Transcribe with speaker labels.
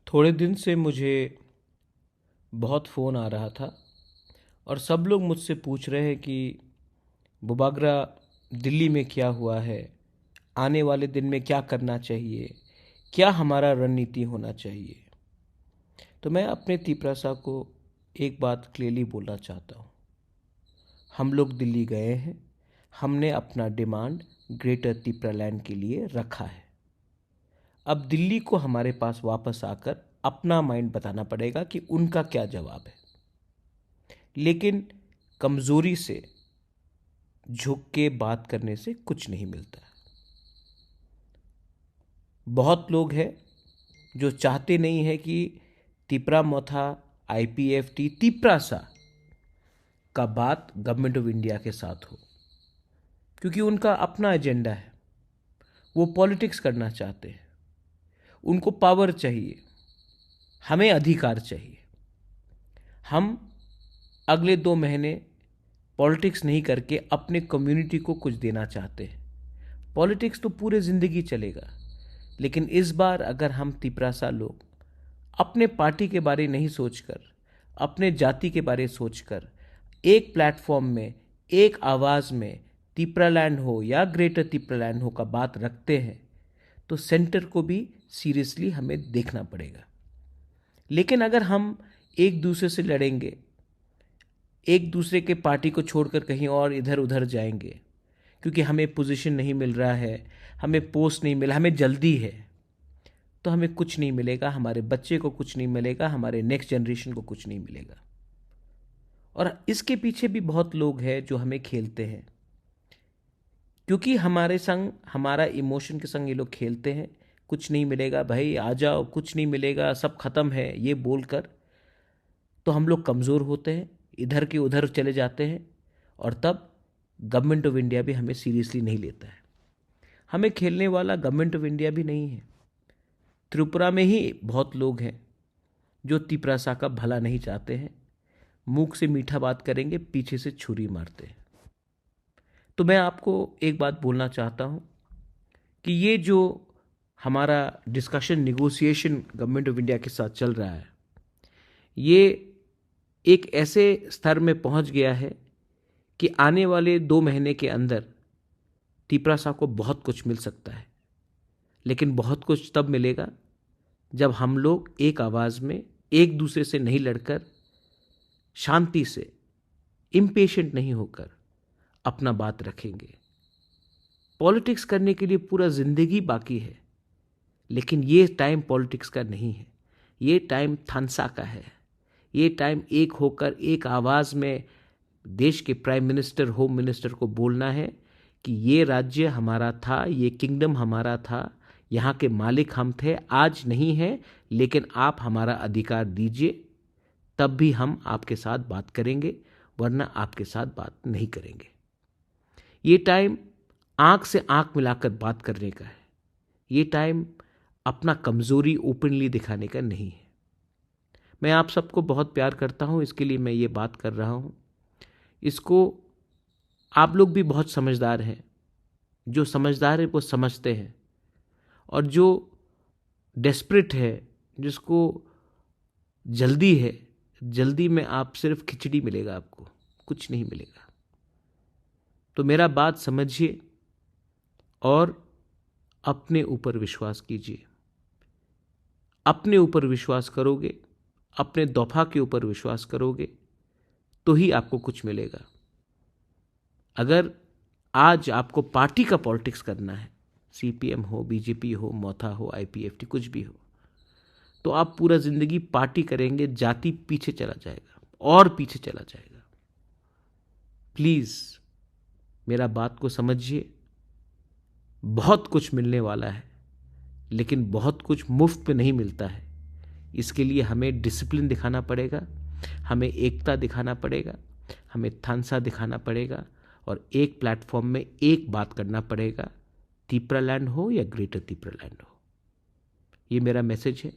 Speaker 1: थोड़े दिन से मुझे बहुत फ़ोन आ रहा था और सब लोग मुझसे पूछ रहे हैं कि बुबागरा दिल्ली में क्या हुआ है, आने वाले दिन में क्या करना चाहिए, क्या हमारा रणनीति होना चाहिए। तो मैं अपने तिपरासा को एक बात क्लियरली बोलना चाहता हूँ। हम लोग दिल्ली गए हैं, हमने अपना डिमांड ग्रेटर तिपरालैंड के लिए रखा है। अब दिल्ली को हमारे पास वापस आकर अपना माइंड बताना पड़ेगा कि उनका क्या जवाब है। लेकिन कमज़ोरी से झुक के बात करने से कुछ नहीं मिलता। बहुत लोग हैं जो चाहते नहीं है कि तिपरा मोथा IPFT तिपरासा का बात गवर्नमेंट ऑफ इंडिया के साथ हो, क्योंकि उनका अपना एजेंडा है। वो पॉलिटिक्स करना चाहते हैं, उनको पावर चाहिए, हमें अधिकार चाहिए। हम अगले 2 महीने पॉलिटिक्स नहीं करके अपने कम्युनिटी को कुछ देना चाहते हैं। पॉलिटिक्स तो पूरे ज़िंदगी चलेगा, लेकिन इस बार अगर हम तिपरासा लोग अपने पार्टी के बारे नहीं सोचकर, अपने जाति के बारे सोचकर एक प्लेटफॉर्म में, एक आवाज़ में तिपरालैंड हो या ग्रेटर तिपरालैंड हो का बात रखते हैं, तो सेंटर को भी सीरियसली हमें देखना पड़ेगा। लेकिन अगर हम एक दूसरे से लड़ेंगे, एक दूसरे के पार्टी को छोड़कर कहीं और इधर उधर जाएंगे, क्योंकि हमें पोजीशन नहीं मिल रहा है, हमें पोस्ट नहीं मिला, हमें जल्दी है, तो हमें कुछ नहीं मिलेगा, हमारे बच्चे को कुछ नहीं मिलेगा, हमारे नेक्स्ट जनरेशन को कुछ नहीं मिलेगा। और इसके पीछे भी बहुत लोग हैं जो हमें खेलते हैं, क्योंकि हमारे संग, हमारा इमोशन के संग ये लोग खेलते हैं। कुछ नहीं मिलेगा भाई, आ जाओ, कुछ नहीं मिलेगा, सब खत्म है, ये बोलकर तो हम लोग कमज़ोर होते हैं, इधर के उधर चले जाते हैं, और तब गवर्नमेंट ऑफ इंडिया भी हमें सीरियसली नहीं लेता है। हमें खेलने वाला गवर्नमेंट ऑफ इंडिया भी नहीं है। त्रिपुरा में ही बहुत लोग हैं जो तिपरासा का भला नहीं चाहते हैं, मुंह से मीठा बात करेंगे, पीछे से छुरी मारते हैं। तो मैं आपको एक बात बोलना चाहता हूँ कि ये जो हमारा discussion, negotiation government of India के साथ चल रहा है, ये एक ऐसे स्तर में पहुंच गया है कि आने वाले 2 महीने के अंदर तिपरासा को बहुत कुछ मिल सकता है। लेकिन बहुत कुछ तब मिलेगा जब हम लोग एक आवाज़ में, एक दूसरे से नहीं लड़कर, शांति से, इम्पेशेंट नहीं होकर अपना बात रखेंगे। पॉलिटिक्स करने के लिए पूरा ज़िंदगी बाकी है, लेकिन ये टाइम पॉलिटिक्स का नहीं है, ये टाइम थानसा का है। ये टाइम एक होकर, एक आवाज़ में देश के प्राइम मिनिस्टर, होम मिनिस्टर को बोलना है कि ये राज्य हमारा था, ये किंगडम हमारा था, यहाँ के मालिक हम थे, आज नहीं है, लेकिन आप हमारा अधिकार दीजिए, तब भी हम आपके साथ बात करेंगे, वरना आपके साथ बात नहीं करेंगे। ये टाइम आँख से आँख मिलाकर बात करने का है। ये टाइम अपना कमज़ोरी ओपनली दिखाने का नहीं है। मैं आप सबको बहुत प्यार करता हूँ, इसके लिए मैं ये बात कर रहा हूँ। इसको आप लोग भी बहुत समझदार हैं, जो समझदार है वो समझते हैं, और जो डेस्परेट है, जिसको जल्दी है, जल्दी में आप सिर्फ खिचड़ी मिलेगा, आपको कुछ नहीं मिलेगा। तो मेरा बात समझिए और अपने ऊपर विश्वास कीजिए। अपने ऊपर विश्वास करोगे, अपने दफा के ऊपर विश्वास करोगे, तो ही आपको कुछ मिलेगा। अगर आज आपको पार्टी का पॉलिटिक्स करना है, CPM हो, BJP हो, मोथा हो, IPFT, कुछ भी हो, तो आप पूरा ज़िंदगी पार्टी करेंगे, जाति पीछे चला जाएगा और पीछे चला जाएगा। प्लीज़ मेरा बात को समझिए। बहुत कुछ मिलने वाला है, लेकिन बहुत कुछ मुफ्त में नहीं मिलता है। इसके लिए हमें डिसिप्लिन दिखाना पड़ेगा, हमें एकता दिखाना पड़ेगा, हमें थानसा दिखाना पड़ेगा, और एक प्लेटफॉर्म में एक बात करना पड़ेगा, तिपरालैंड हो या ग्रेटर तिपरालैंड हो। ये मेरा मैसेज है।